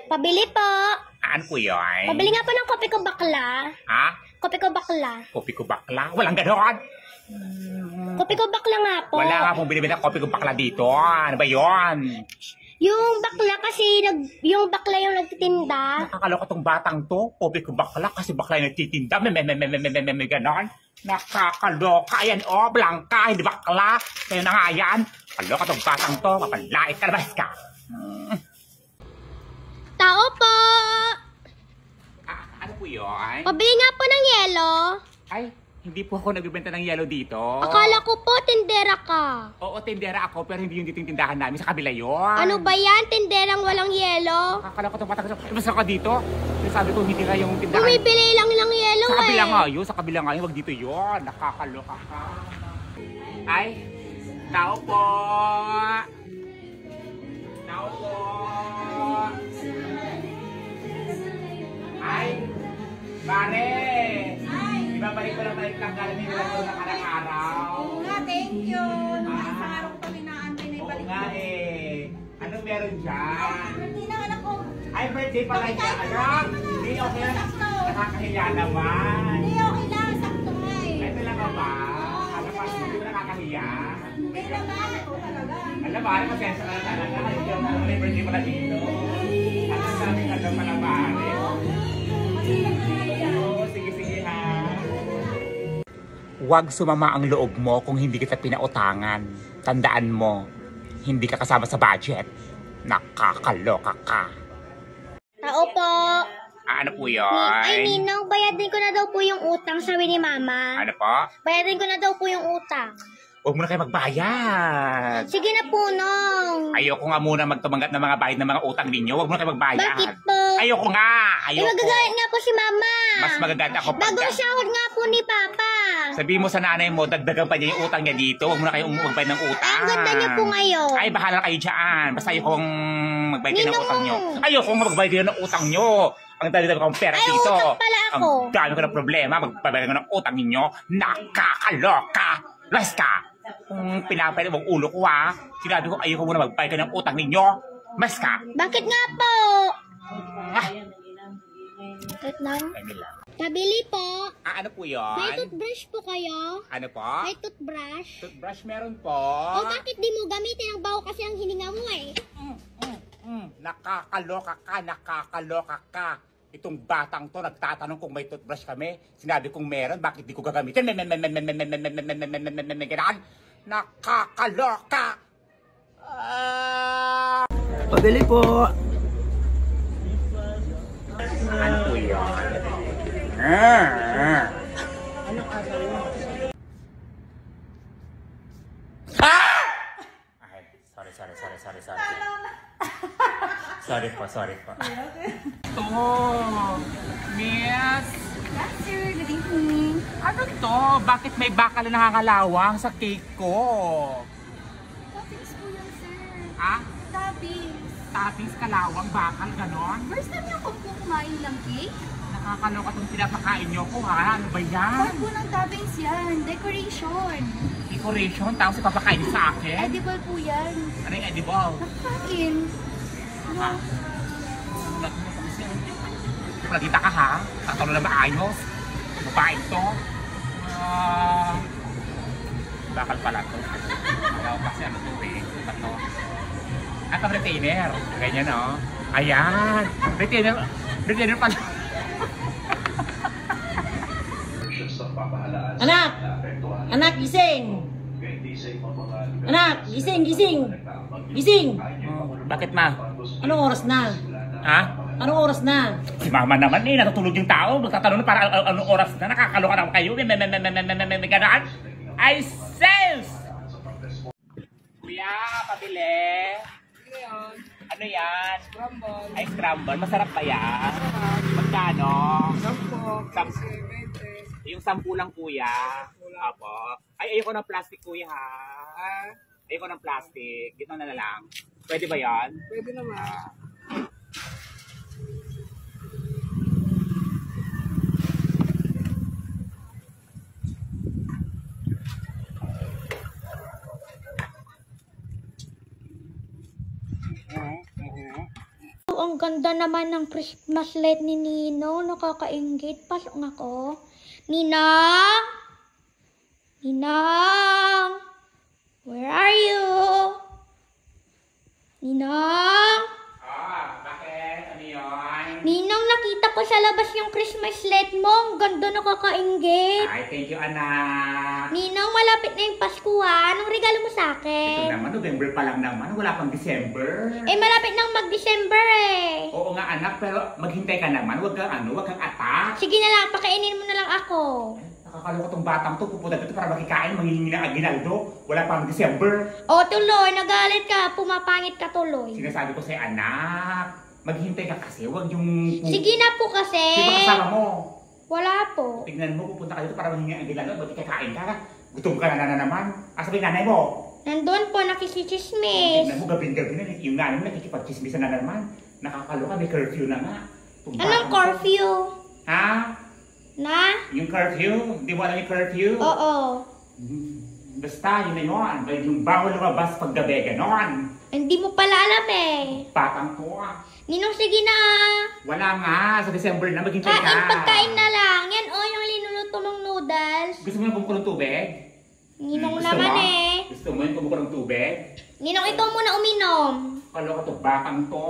Pabili po. Ano po yun? Pabili nga po ng kopi ko bakla. Ha? Kopi ko bakla. Kopi ko bakla? Walang ganon. Kopi ko bakla nga po. Wala nga pong binibenta kopi ko bakla dito. Ano ba yun? Yung bakla kasi, yung bakla yung nagtitinda. Nakakaloka tong batang to. Kopi ko bakla kasi bakla yung nagtitinda. May ganon. Nakakaloka. Ayan o, Blanca, hindi bakla. Kaya na nga yan. Kaloka tong batang to. Mapalait ka na ba ka? Tao po. Ano po yun? Pabili nga po ng yelo. Ay, hindi po ako nagbibenta ng yelo dito. Akala ko po, tindera ka. Oo, tindera ako, pero hindi yung dito yung tindahan namin. Sa kabila yun. Ano ba yan? Tinderang walang yelo? Nakakala ko itong batang. Basta ka dito. Sabi ko, hindi nga yung tindahan. Bumibili lang ng yelo Sa kabila eh. nga yun, sa kabila nga yun. Wag dito yun. Nakakaloka ka. Ay, tao po. Tao po. Ay, pare. Ibabalik ko lang tayo tanggalan nila ko ng araw-araw. Oo nga, thank you. Isang araw ko kami naantay na Oo ibalik. nga eh. Anong meron dyan? Hindi na anak ko. Ay, birthday pala niya. Alam, hindi okay lang. Nakakahiya naman. Hindi, okay lang. Sakto nga eh. Ay, talaga ba? Alam mo, hindi mo nakakahiya. Hindi naman. Ako talaga. Alam mo, alam mo, sensa na talaga. Ay, hindi ako may birthday pala dito. At sabi ka daw pala pare. Masilang na yan. Oo, sige ha. Huwag sumama ang loob mo kung hindi kita pinautangan. Tandaan mo, hindi ka kasama sa budget. Nakakaloka ka. Tao po. Ano po yun? Ay, Ninong, bayadin ko na daw po yung utang, sabi ni Mama. Ano po? Bayadin ko na daw po yung utang. Huwag mo na kayo magbayad. Sige na po, Nong. Ayoko nga muna magtumanggap ng mga bayad ng mga utang ninyo. Huwag mo na kayo magbayad. Bakit po? Ayoko nga. Eh, Ayoko. magagalit nga po si Mama. Mas magaganda ako Bagong sahod nga po ni Papa. Sabihin mo sa nanay mo, dagdagan pa niya yung utang niya dito. Huwag mo na kayo magbayad ng utang. Ay, ang ganda niyo po ngayon. Ay, bahala kayo dyan. Basta ayokong magbayad kayo ng Ninong. utang niyo. Ayokong magbayad kayo ng utang niyo. Ang dali-dali kong pera Ay, dito. utang pala ako. Ang dami ko ng problema. Magbabayad ko ng utang ninyo. Nakakaloka. Las ka. Kung pinapayad mo ang ulo ko ha. Sinabi ko ayoko muna magbayad kayo ng utang ninyo. Mas ka. Bakit nga po? Ah, Wait lang. ay, nila. Pabili po. Ano po yun? May toothbrush po kayo? Ano po? May toothbrush? Toothbrush meron po. O bakit di mo gamitin ang baho kasi ang hininga mo eh? Nakakaloka ka. Itong batang to nagtatanong kung may toothbrush kami. Sinabi kong meron, bakit di ko gagamitin? Ganaan. Nakakaloka. Pabili po. Ano po yun? Ay, sorry. Sorry po. Oh, miss. Yes, sir. Good evening. Ano to? Bakit may bakal na nakakalawang sa cake ko? Toppings po yan, sir. Ah? Toppings. Toppings, kalawang, bakal, ganon? First time niyo po kumain ng cake? Nakakaloka itong pinapakain nyo ko ha? Ano ba yan? Part po ng toppings yan. Decoration. Decoration, tapos ipapakain nyo sa akin? Edible po yan. Ano yung edible? Nakakain. Ah. Palagita ka ha? Tatalo na maayos? Babae to? Bakal pala to. Ayaw kasi ano to eh. Bato. At ang retainer. Ganyan no? Ayan. Retainer pala. Anak! Anak, gising! Anak, gising! Gising! Bakit ma? Anong oras na? Ha? Anong oras na? Si mama naman eh, natutulog yung tao. Magtatanong na para anong oras na. Nakakaloka naman kayo. May ganaan. Ay, sales! Kuya, pabili. Ano yan? Scramble. Ay, scramble. Masarap ba yan? Magkano? 10. Yung 10 lang, kuya. Apo. Ay, ayoko ng plastic, kuya, ha? Ayoko ng plastic. Dito na lang. Pwede ba yan? Pwede naman. Ang ang ganda naman ng Christmas light ni Ninong. Nakakainggit. Pasok nga ko. Ninong? Ninong? Where are you? Ninong? Bakit? Ano yun? Ninong, nakita ko sa labas yung Christmas light mo. Ang ganda, nakakainggit. Ay, thank you, anak. Ninong, malapit na yung Pasko ha. Anong regalo mo sa Ito akin? naman, November pa lang naman. Wala pang December. Eh, malapit nang mag-December eh. Oo nga, anak, pero maghintay ka naman. Huwag kang atak. Sige na lang, pakainin mo na lang ako. Nakakaloka tong batang to. Pupunta dito para makikain. Manghihingi ng aginaldo. Wala pang December. O, tuloy, nagalit ka. Pumapangit ka tuloy. Sinasabi ko sa'yo, anak. Maghintay ka kasi. Huwag yung... Sige na po kasi. Sino kasama mo? Wala po. Tignan mo, pupunta ka dito para manghihingi ng aginaldo. Ba't kakain ka? Gutom ka na naman. Asa ba yung nanay mo? Nandun po, nakikichismis. Tignan mo, gabing-gabi na. Yung nanay mo nakikipag-chismisan na naman. Nakakaloka, may curfew na nga. Itong Anong batang to. curfew? Ha? Na? Yung curfew? Di mo alam yung curfew? Oo. Basta, yun na yun. Yung bawal lumabas pag gabi, ganon. Hindi mo pala alam eh. Patang to ah. Ninong, sige na. Wala nga, sa December na, maghintay ka. Pagkain na lang. Yan o, yung linuluto mong noodles. Gusto mo yung kumukulong tubig? Ninong Gusto naman mo? eh. Gusto mo yung kumukulong tubig? Ninong, ikaw muna uminom. Kaloka to, batang to.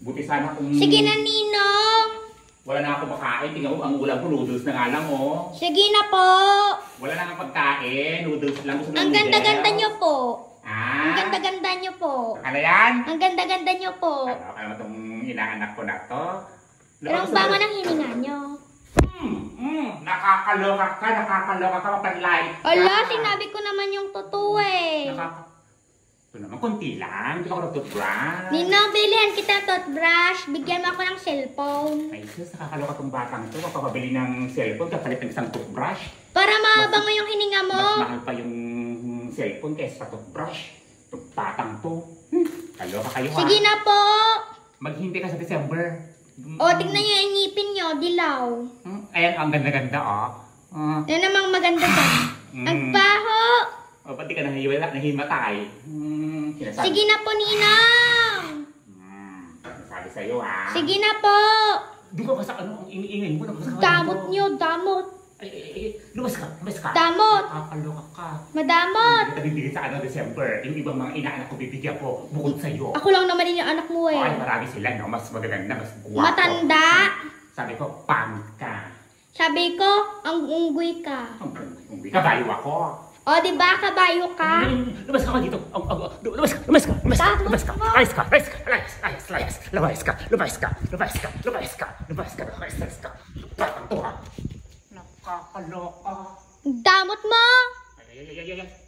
Buti sana kung... Sige na, Ninong. Wala na ako makain. Tingnan mo, ang ulam ko, noodles na nga lang oh. Sige na po. Wala na nga pagkain, noodles lang. Gusto mo Ang noodles? ganda-ganda nyo po. Ang Ah? ganda-ganda nyo po. Ano yan? Ang ganda-ganda nyo po. Ano itong inaanak ko na to? Pero ang bango ng hininga nyo. Nakakaloka ka, mapanlay. Ala, sinabi ko naman yung totoo eh. Ito naman, konti lang. Hindi ako nag-toothbrush. Ninong, bilihan kita toothbrush. Bigyan mo ako ng cellphone. Ay, sus, nakakaloka tong batang to. Mapapabili ng cellphone, kapalit ng isang toothbrush. Para mabango yung hininga mo. Mas mahal pa yung cellphone kaysa sa toothbrush. Itong batang to. Kaloka kayo ha. Sige na po. Maghintay ka sa December. O, tignan nyo yung ngipin nyo, dilaw. Ayan, ang ganda-ganda oh. Yan namang maganda dyan. Ang baho. O, ba't di ka nahimatay? Sinasabi. Sige na po, Ninang. Sabi sa'yo ha. Sige na po. Di ba sa ano, ang iniingay mo? Damot nyo, damot. Ay, lumas ka. Damot. Nakakaloka ka. Madamot. Hindi kita bibigyan sa ano, December. Yung ibang mga inaanak ko bibigyan ko, bukod sa'yo. Ako lang naman din yung anak mo eh. Ay, marami sila, no? Mas magaganda, mas guwapo. Matanda. Sabi ko, pangit ka. Sabi ko, ang unggoy ka. Ang kabayo ako. O, di ba kabayo ka? Lumas ka dito. Lumas ka. Nakakaloka. Damot mo. Ay.